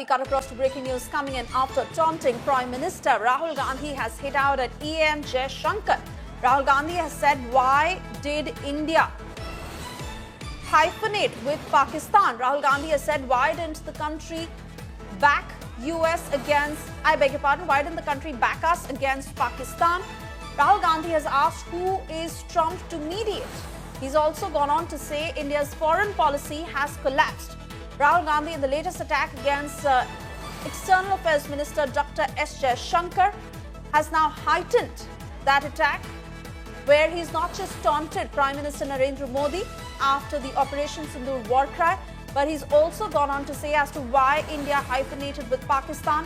We cut across to breaking news coming in after taunting Prime Minister Rahul Gandhi has hit out at EM Jaishankar. Rahul Gandhi has said, why did India hyphenate with Pakistan? Rahul Gandhi has said, why didn't the country back US against, why didn't the country back us against Pakistan? Rahul Gandhi has asked who is Trump to mediate. He's also gone on to say India's foreign policy has collapsed. Rahul Gandhi, in the latest attack against External Affairs Minister Dr. S. Jaishankar, has now heightened that attack, where he's not just taunted Prime Minister Narendra Modi after the Operation Sindoor war cry, but he's also gone on to say as to why India hyphenated with Pakistan.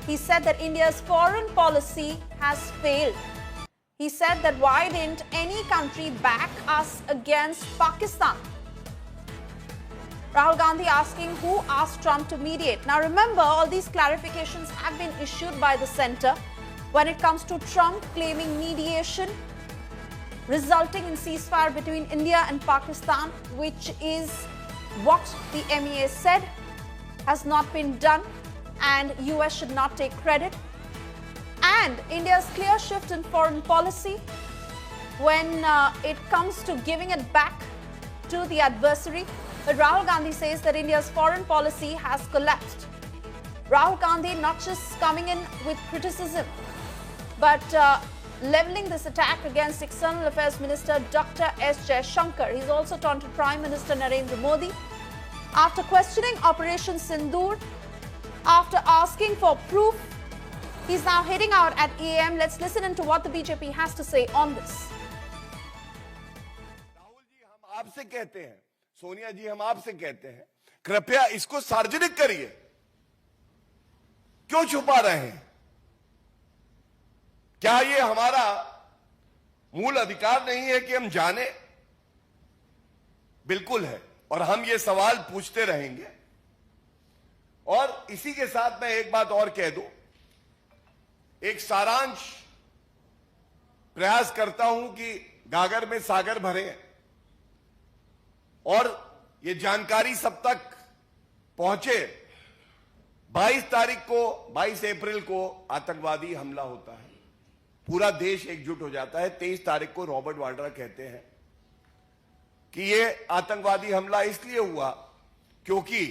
He said that India's foreign policy has failed. He said that why didn't any country back us against Pakistan? Rahul Gandhi asking who asked Trump to mediate. Now remember, all these clarifications have been issued by the centre when it comes to Trump claiming mediation resulting in ceasefire between India and Pakistan, which is what the MEA said has not been done, and US should not take credit. And India's clear shift in foreign policy when it comes to giving it back to the adversary. But Rahul Gandhi says that India's foreign policy has collapsed. Rahul Gandhi not just coming in with criticism, but levelling this attack against External Affairs Minister Dr. S. Jaishankar. He's also taunted Prime Minister Narendra Modi after questioning Operation Sindoor, after asking for proof. He's now heading out at EAM. Let's listen into what the BJP has to say on this. Rahul ji, हम आपसे कहते हैं, सोनिया जी, हम आपसे कहते हैं, कृपया इसको सार्वजनिक करिए। क्यों छुपा रहे हैं? क्या ये हमारा मूल अधिकार नहीं है कि हम जाने? बिल्कुल है, और हम ये सवाल पूछते रहेंगे। और इसी के साथ मैं एक बात और कह दूं, एक सारांश प्रयास करता हूं कि गागर में सागर भरे और ये जानकारी सब तक पहुंचे। 22 अप्रैल को आतंकवादी हमला होता है, पूरा देश एकजुट हो जाता है। 23 तारीख को रॉबर्ट वाड्रा कहते हैं कि ये आतंकवादी हमला इसलिए हुआ क्योंकि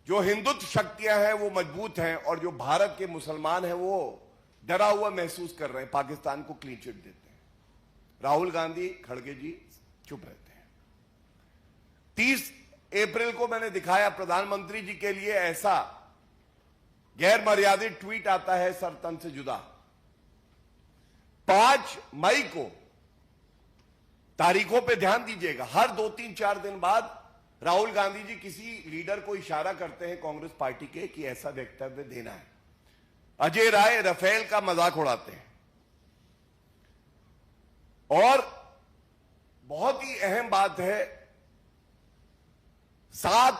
जो हिंदुत्व शक्तियां हैं वो मजबूत हैं और जो भारत के मुसलमान हैं वो डरा हुआ महसूस कर रहे हैं, पाकिस्तान को क्लीन चिट देते हैं। राहुल गांधी, खड़गे जी चुप रहते हैं। 30 अप्रैल को मैंने दिखाया, प्रधानमंत्री जी के लिए ऐसा गैर मर्यादित ट्वीट आता है, सर तन से जुदा। 5 मई को, तारीखों पे ध्यान दीजिएगा, हर 2-3-4 दिन बाद राहुल गांधी जी किसी लीडर को इशारा करते हैं कांग्रेस पार्टी के कि ऐसा वक्तव्य देना है। अजय राय राफेल का मजाक उड़ाते हैं। और बहुत ही अहम बात है, 7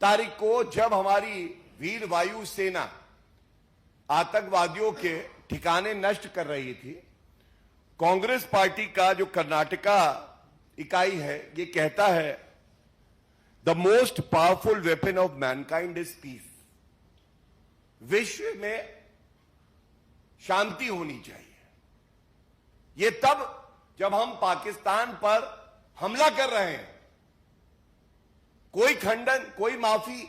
तारीख को जब हमारी वीर वायु सेना आतंकवादियों के ठिकाने नष्ट कर रही थी, कांग्रेस पार्टी का जो कर्नाटका इकाई है ये कहता है the most powerful weapon of Mankind is peace. विश्व में शांति होनी चाहिए। ये तब जब हम पाकिस्तान पर हमला कर रहे हैं, कोई खंडन, कोई माफी,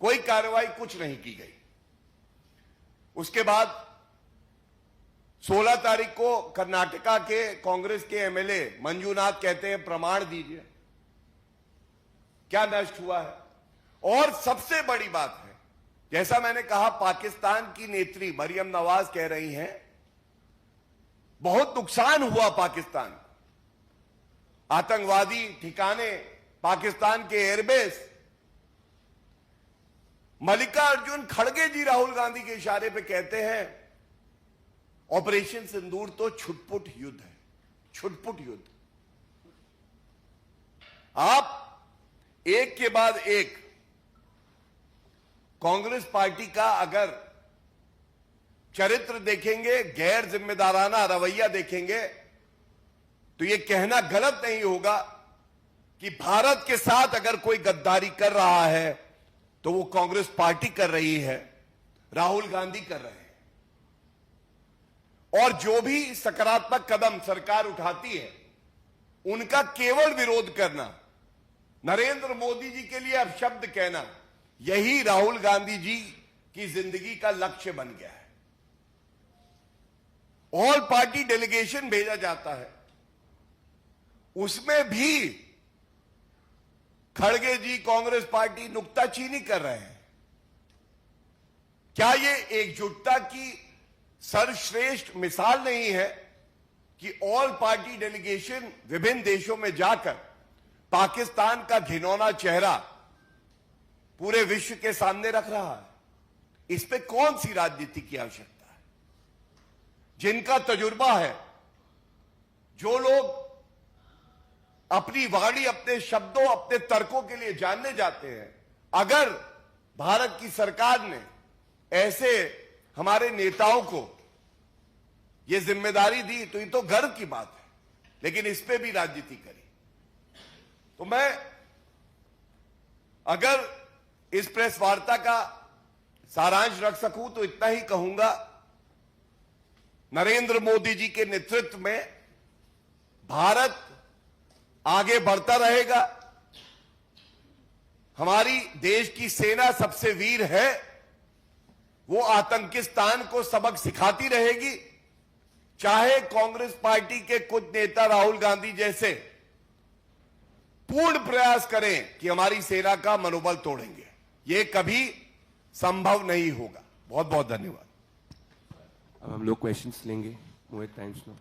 कोई कार्रवाई कुछ नहीं की गई। उसके बाद 16 तारीख को कर्नाटका के कांग्रेस के एमएलए मंजूनाथ कहते हैं प्रमाण दीजिए क्या नष्ट हुआ है। और सबसे बड़ी बात है, जैसा मैंने कहा, पाकिस्तान की नेत्री मरियम नवाज कह रही हैं बहुत नुकसान हुआ पाकिस्तान को, आतंकवादी ठिकाने, पाकिस्तान के एयरबेस। मल्लिकार्जुन खड़गे जी राहुल गांधी के इशारे पे कहते हैं ऑपरेशन सिंदूर तो छुटपुट युद्ध है, छुटपुट युद्ध। आप एक के बाद एक कांग्रेस पार्टी का अगर चरित्र देखेंगे, गैर जिम्मेदाराना रवैया देखेंगे, तो यह कहना गलत नहीं होगा कि भारत के साथ अगर कोई गद्दारी कर रहा है तो वो कांग्रेस पार्टी कर रही है, राहुल गांधी कर रहे हैं। और जो भी सकारात्मक कदम सरकार उठाती है उनका केवल विरोध करना, नरेंद्र मोदी जी के लिए अपशब्द कहना, यही राहुल गांधी जी की जिंदगी का लक्ष्य बन गया है। ऑल पार्टी डेलीगेशन भेजा जाता है, उसमें भी खड़गे जी कांग्रेस पार्टी नुक्ताचीनी कर रहे हैं। क्या ये एकजुटता की सर्वश्रेष्ठ मिसाल नहीं है कि ऑल पार्टी डेलीगेशन विभिन्न देशों में जाकर पाकिस्तान का घिनौना चेहरा पूरे विश्व के सामने रख रहा है? इस पे कौन सी राजनीति की आवश्यकता है? जिनका तजुर्बा है, जो लोग अपनी वाणी, अपने शब्दों, अपने तर्कों के लिए जानने जाते हैं, अगर भारत की सरकार ने ऐसे हमारे नेताओं को यह जिम्मेदारी दी तो ये तो गर्व की बात है, लेकिन इस पे भी राजनीति करी। तो मैं अगर इस प्रेस वार्ता का सारांश रख सकूं तो इतना ही कहूंगा, नरेंद्र मोदी जी के नेतृत्व में भारत आगे बढ़ता रहेगा। हमारी देश की सेना सबसे वीर है, वो आतंकिस्तान को सबक सिखाती रहेगी, चाहे कांग्रेस पार्टी के कुछ नेता राहुल गांधी जैसे पूर्ण प्रयास करें कि हमारी सेना का मनोबल तोड़ेंगे। ये कभी संभव नहीं होगा। बहुत बहुत धन्यवाद। अब हम लोग क्वेश्चंस लेंगे। Mohit Times Now.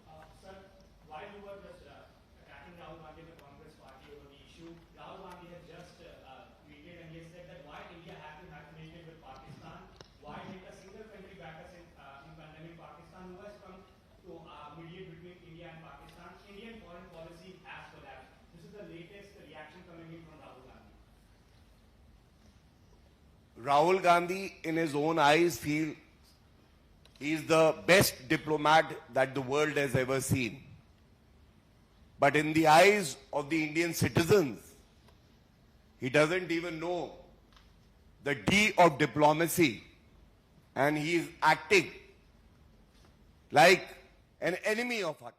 Rahul Gandhi, in his own eyes, feel he is the best diplomat that the world has ever seen. But in the eyes of the Indian citizens, he doesn't even know the D of diplomacy, and he is acting like an enemy of our country.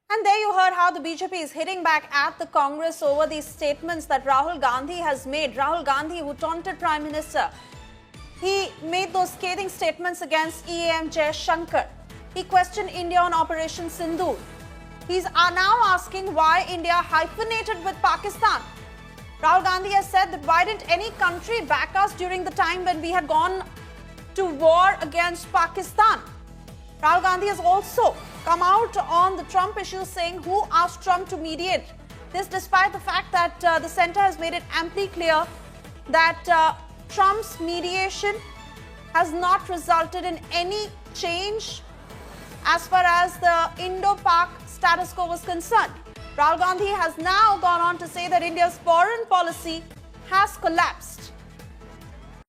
And there you heard how the BJP is hitting back at the Congress over these statements that Rahul Gandhi has made. Rahul Gandhi, who taunted Prime Minister, he made those scathing statements against EAM Jaishankar. He questioned India on Operation Sindoor. He's now asking why India hyphenated with Pakistan. Rahul Gandhi has said that why didn't any country back us during the time when we had gone to war against Pakistan? Rahul Gandhi has also come out on the Trump issue saying who asked Trump to mediate. This despite the fact that the centre has made it amply clear that Trump's mediation has not resulted in any change as far as the Indo-Pak status quo was concerned. Rahul Gandhi has now gone on to say that India's foreign policy has collapsed.